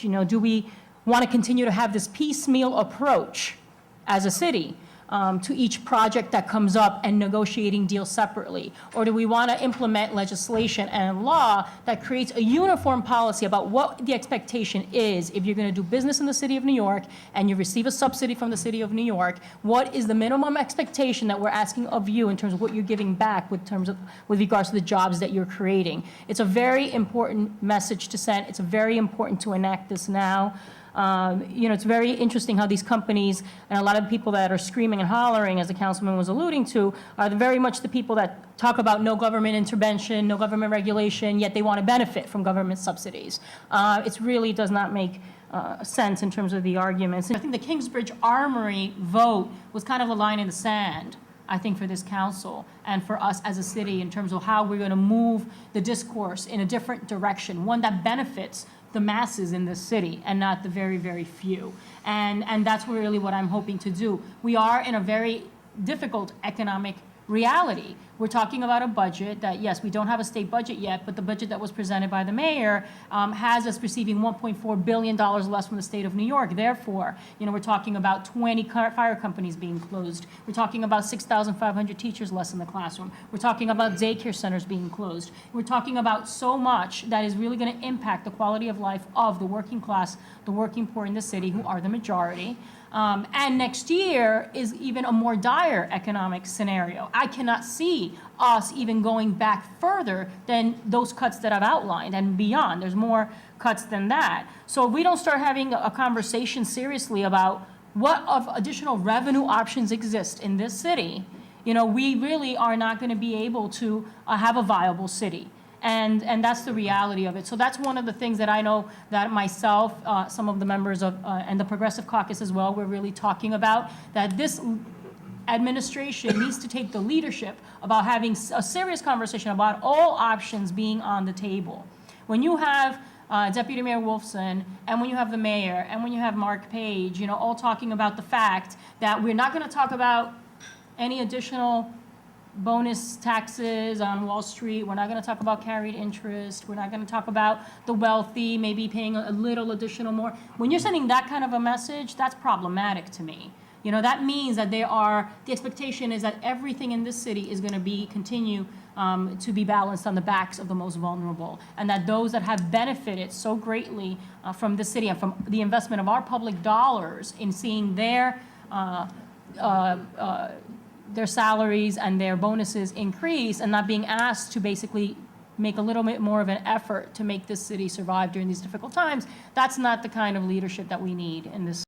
You know, do we want to continue to have this piecemeal approach as a city to each project that comes up and negotiating deals separately? Or do we want to implement legislation and law that creates a uniform policy about what the expectation is if you're going to do business in the city of New York and you receive a subsidy from the city of New York? What is the minimum expectation that we're asking of you in terms of what you're giving back with regards to the jobs that you're creating? It's a very important message to send. It's very important to enact this now. You know, it's very interesting how these companies and a lot of people that are screaming and hollering, as the councilman was alluding to, are very much the people that talk about no government intervention, no government regulation, yet they want to benefit from government subsidies. It really does not make sense in terms of the arguments. And I think the Kingsbridge Armory vote was kind of a line in the sand, I think, for this council and for us as a city in terms of how we're going to move the discourse in a different direction, one that benefits the masses in this city and not the very, very few. And that's really what I'm hoping to do. We are in a very difficult economic reality. We're talking about a budget that, yes, we don't have a state budget yet, but the budget that was presented by the mayor has us receiving $1.4 billion less from the state of New York. Therefore, you know, we're talking about 20 fire companies being closed. We're talking about 6,500 teachers less in the classroom. We're talking about daycare centers being closed. We're talking about so much that is really going to impact the quality of life of the working class, the working poor in the city, who are the majority. And next year is even a more dire economic scenario. I cannot see us even going back further than those cuts that I've outlined and beyond. There's more cuts than that. So if we don't start having a conversation seriously about what of additional revenue options exist in this city, you know, we really are not going to be able to have a viable city. And that's the reality of it. So that's one of the things that I know that myself, some of the members of, and the Progressive Caucus as well, we're really talking about, that this administration needs to take the leadership about having a serious conversation about all options being on the table. When you have Deputy Mayor Wolfson, and when you have the mayor, and when you have Mark Page, you know, all talking about the fact that we're not going to talk about any additional bonus taxes on Wall Street. We're not going to talk about carried interest. We're not going to talk about the wealthy maybe paying a little additional more. When you're sending that kind of a message, that's problematic to me. You know, that means that the expectation is that everything in this city is going to continue to be balanced on the backs of the most vulnerable, and that those that have benefited so greatly from the city and from the investment of our public dollars in seeing their salaries and their bonuses increase and not being asked to basically make a little bit more of an effort to make this city survive during these difficult times, that's not the kind of leadership that we need in this